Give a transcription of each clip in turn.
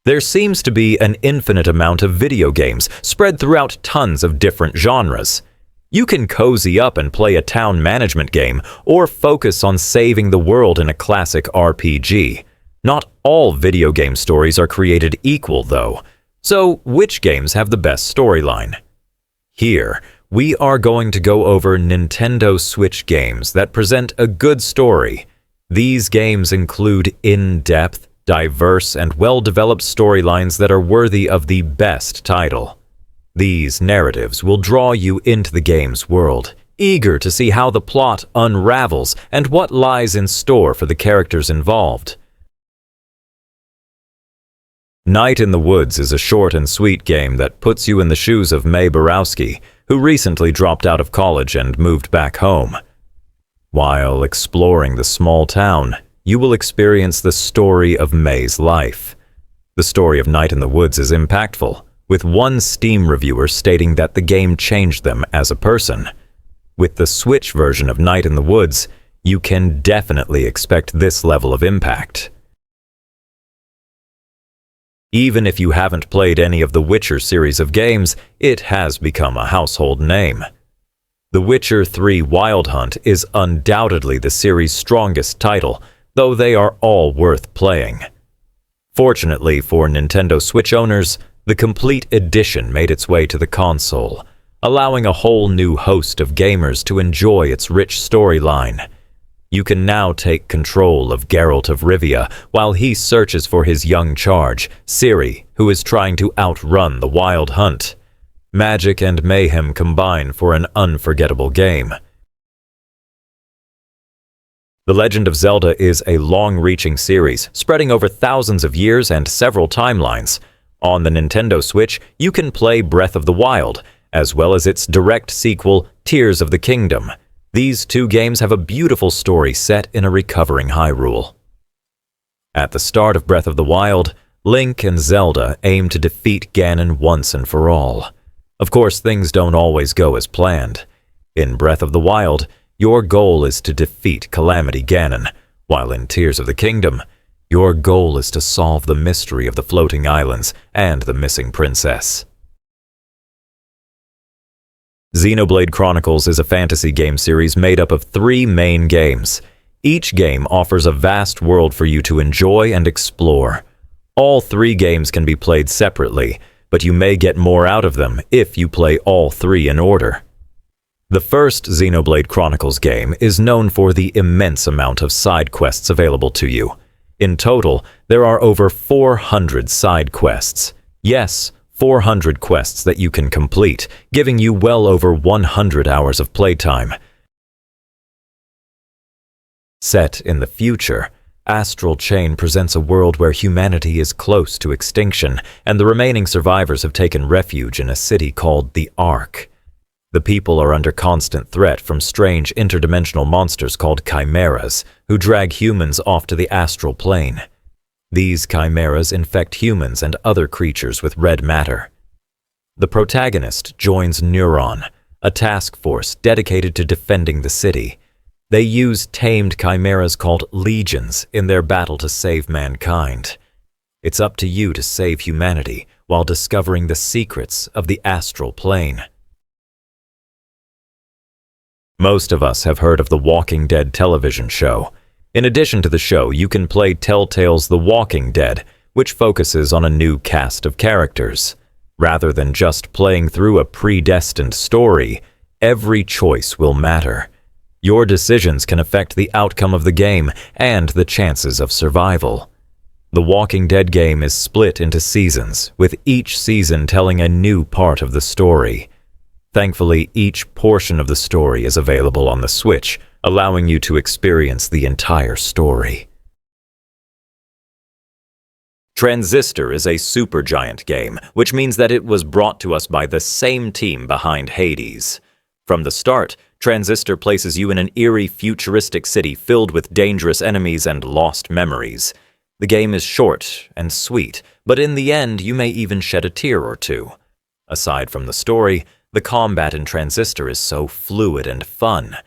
There seems to be an infinite amount of video games spread throughout tons of different genres. You can cozy up and play a town management game or focus on saving the world in a classic RPG. Not all video game stories are created equal, though. So, which games have the best storyline? Here, we are going to go over Nintendo Switch games that present a good story. These games include in-depth, diverse, and well-developed storylines that are worthy of the best title. These narratives will draw you into the game's world, eager to see how the plot unravels and what lies in store for the characters involved. Night in the Woods is a short and sweet game that puts you in the shoes of Mae Borowski, who recently dropped out of college and moved back home. While exploring the small town, you will experience the story of Mae's life. The story of Night in the Woods is impactful, with one Steam reviewer stating that the game changed them as a person. With the Switch version of Night in the Woods, you can definitely expect this level of impact. Even if you haven't played any of the Witcher series of games, it has become a household name. The Witcher 3 Wild Hunt is undoubtedly the series' strongest title, though they are all worth playing. Fortunately for Nintendo Switch owners, the complete edition made its way to the console, allowing a whole new host of gamers to enjoy its rich storyline. You can now take control of Geralt of Rivia while he searches for his young charge, Ciri, who is trying to outrun the Wild Hunt. Magic and mayhem combine for an unforgettable game. The Legend of Zelda is a long-reaching series, spreading over thousands of years and several timelines. On the Nintendo Switch, you can play Breath of the Wild, as well as its direct sequel, Tears of the Kingdom. These two games have a beautiful story set in a recovering Hyrule. At the start of Breath of the Wild, Link and Zelda aim to defeat Ganon once and for all. Of course, things don't always go as planned. In Breath of the Wild, your goal is to defeat Calamity Ganon, while in Tears of the Kingdom, your goal is to solve the mystery of the floating islands and the missing princess. Xenoblade Chronicles is a fantasy game series made up of 3 main games. Each game offers a vast world for you to enjoy and explore. All 3 games can be played separately, but you may get more out of them if you play all 3 in order. The first Xenoblade Chronicles game is known for the immense amount of side quests available to you. In total, there are over 400 side quests. Yes, 400 quests that you can complete, giving you well over 100 hours of playtime. Set in the future, Astral Chain presents a world where humanity is close to extinction, and the remaining survivors have taken refuge in a city called the Ark. The people are under constant threat from strange interdimensional monsters called chimeras, who drag humans off to the astral plane. These chimeras infect humans and other creatures with red matter. The protagonist joins Neuron, a task force dedicated to defending the city. They use tamed chimeras called legions in their battle to save mankind. It's up to you to save humanity while discovering the secrets of the astral plane. Most of us have heard of the Walking Dead television show. In addition to the show, you can play Telltale's The Walking Dead, which focuses on a new cast of characters. Rather than just playing through a predestined story, every choice will matter. Your decisions can affect the outcome of the game and the chances of survival. The Walking Dead game is split into seasons, with each season telling a new part of the story. Thankfully, each portion of the story is available on the Switch, allowing you to experience the entire story. Transistor is a supergiant game, which means that it was brought to us by the same team behind Hades. From the start, Transistor places you in an eerie, futuristic city filled with dangerous enemies and lost memories. The game is short and sweet, but in the end, you may even shed a tear or two. Aside from the story, the combat in Transistor is so fluid and fun.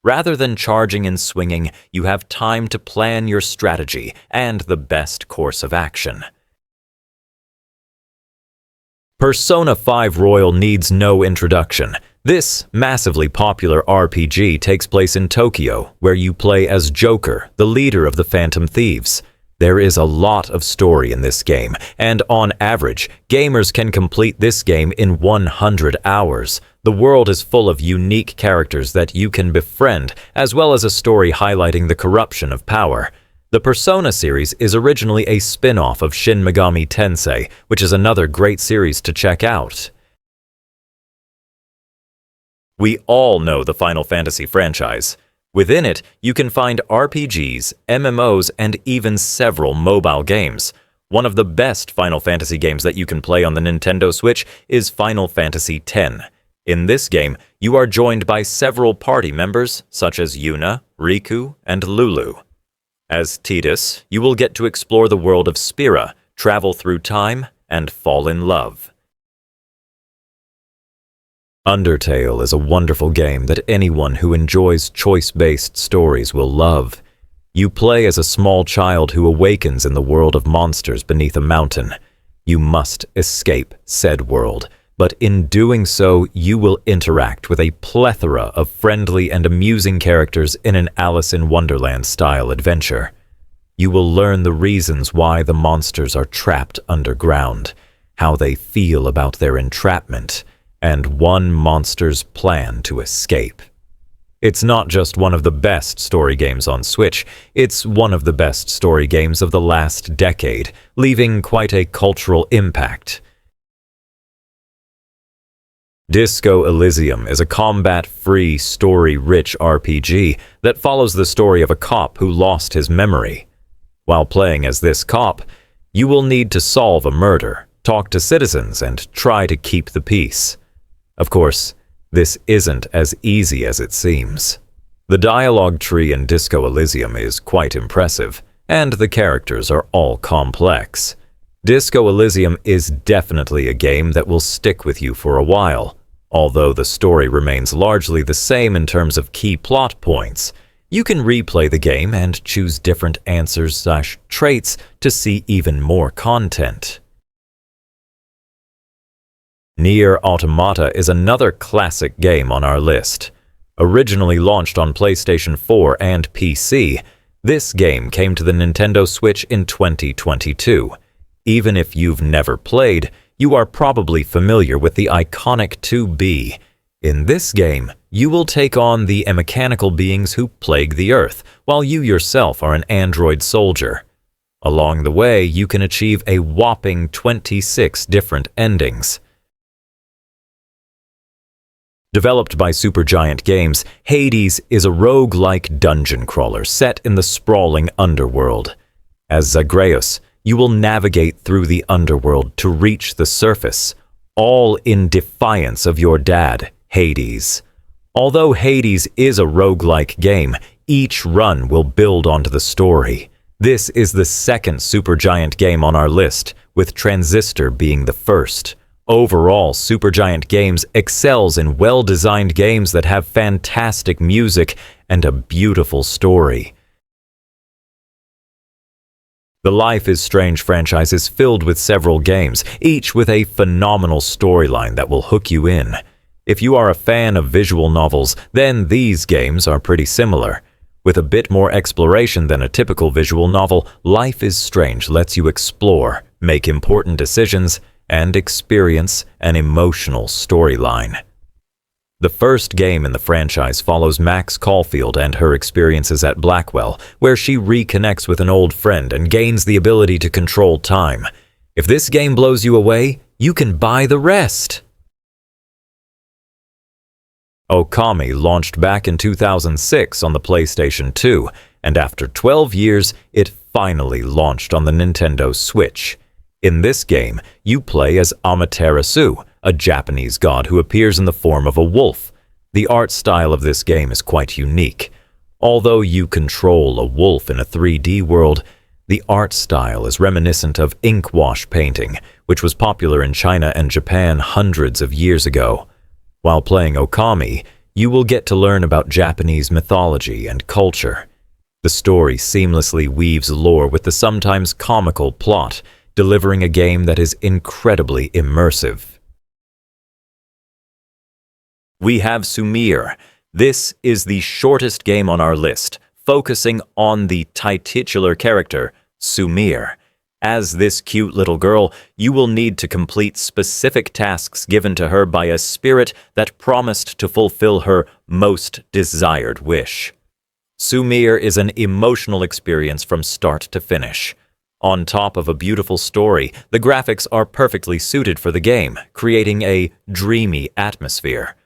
Rather than charging and swinging, you have time to plan your strategy and the best course of action. Persona 5 Royal needs no introduction. This massively popular RPG takes place in Tokyo, where you play as Joker, the leader of the Phantom Thieves. There is a lot of story in this game, and on average, gamers can complete this game in 100 hours. The world is full of unique characters that you can befriend, as well as a story highlighting the corruption of power. The Persona series is originally a spin-off of Shin Megami Tensei, which is another great series to check out. We all know the Final Fantasy franchise. Within it, you can find RPGs, MMOs, and even several mobile games. One of the best Final Fantasy games that you can play on the Nintendo Switch is Final Fantasy X. In this game, you are joined by several party members, such as Yuna, Riku, and Lulu. As Tidus, you will get to explore the world of Spira, travel through time, and fall in love. Undertale is a wonderful game that anyone who enjoys choice-based stories will love. You play as a small child who awakens in the world of monsters beneath a mountain. You must escape said world, but in doing so, you will interact with a plethora of friendly and amusing characters in an Alice in Wonderland-style adventure. You will learn the reasons why the monsters are trapped underground, how they feel about their entrapment, and one monster's plan to escape. It's not just one of the best story games on Switch, it's one of the best story games of the last decade, leaving quite a cultural impact. Disco Elysium is a combat-free, story-rich RPG that follows the story of a cop who lost his memory. While playing as this cop, you will need to solve a murder, talk to citizens, and try to keep the peace. Of course, this isn't as easy as it seems. The dialogue tree in Disco Elysium is quite impressive, and the characters are all complex. Disco Elysium is definitely a game that will stick with you for a while. Although the story remains largely the same in terms of key plot points, you can replay the game and choose different answers/traits to see even more content. Nier Automata is another classic game on our list. Originally launched on PlayStation 4 and PC, this game came to the Nintendo Switch in 2022. Even if you've never played, you are probably familiar with the iconic 2B. In this game, you will take on the mechanical beings who plague the Earth, while you yourself are an android soldier. Along the way, you can achieve a whopping 26 different endings. Developed by Supergiant Games, Hades is a roguelike dungeon crawler set in the sprawling underworld. As Zagreus, you will navigate through the underworld to reach the surface, all in defiance of your dad, Hades. Although Hades is a roguelike game, each run will build onto the story. This is the second Supergiant game on our list, with Transistor being the first. Overall, Supergiant Games excels in well-designed games that have fantastic music and a beautiful story. The Life is Strange franchise is filled with several games, each with a phenomenal storyline that will hook you in. If you are a fan of visual novels, then these games are pretty similar. With a bit more exploration than a typical visual novel, Life is Strange lets you explore, make important decisions, and experience an emotional storyline. The first game in the franchise follows Max Caulfield and her experiences at Blackwell, where she reconnects with an old friend and gains the ability to control time. If this game blows you away, you can buy the rest. Okami launched back in 2006 on the PlayStation 2, and after 12 years, it finally launched on the Nintendo Switch. In this game, you play as Amaterasu, a Japanese god who appears in the form of a wolf. The art style of this game is quite unique. Although you control a wolf in a 3D world, the art style is reminiscent of ink wash painting, which was popular in China and Japan hundreds of years ago. While playing Okami, you will get to learn about Japanese mythology and culture. The story seamlessly weaves lore with the sometimes comical plot, delivering a game that is incredibly immersive. We have Sumir. This is the shortest game on our list, focusing on the titular character, Sumir. As this cute little girl, you will need to complete specific tasks given to her by a spirit that promised to fulfill her most desired wish. Sumir is an emotional experience from start to finish. On top of a beautiful story, the graphics are perfectly suited for the game, creating a dreamy atmosphere.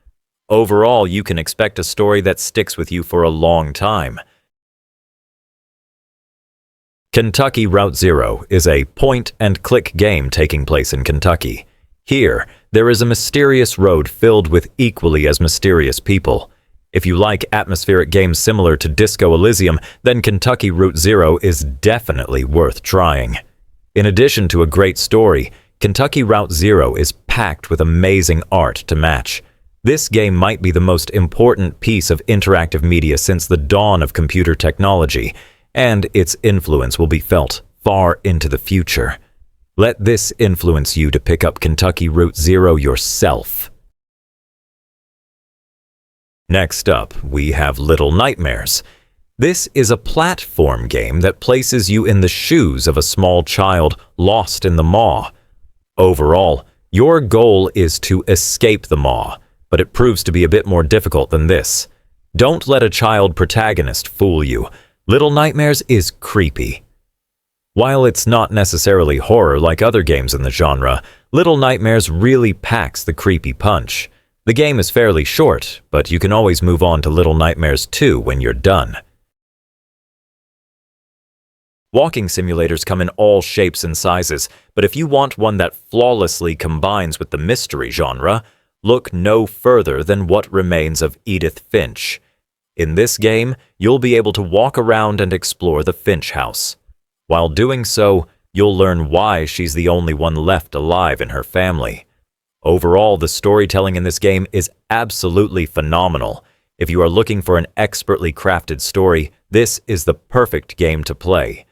Overall, you can expect a story that sticks with you for a long time. Kentucky Route Zero is a point-and-click game taking place in Kentucky. Here, there is a mysterious road filled with equally as mysterious people. If you like atmospheric games similar to Disco Elysium, then Kentucky Route Zero is definitely worth trying. In addition to a great story, Kentucky Route Zero is packed with amazing art to match. This game might be the most important piece of interactive media since the dawn of computer technology, and its influence will be felt far into the future. Let this influence you to pick up Kentucky Route Zero yourself. Next up, we have Little Nightmares. This is a platform game that places you in the shoes of a small child lost in the maw. Overall, your goal is to escape the maw, but it proves to be a bit more difficult than this. Don't let a child protagonist fool you. Little Nightmares is creepy. While it's not necessarily horror like other games in the genre, Little Nightmares really packs the creepy punch. The game is fairly short, but you can always move on to Little Nightmares 2 when you're done. Walking simulators come in all shapes and sizes, but if you want one that flawlessly combines with the mystery genre, look no further than What Remains of Edith Finch. In this game, you'll be able to walk around and explore the Finch house. While doing so, you'll learn why she's the only one left alive in her family. Overall, the storytelling in this game is absolutely phenomenal. If you are looking for an expertly crafted story, this is the perfect game to play.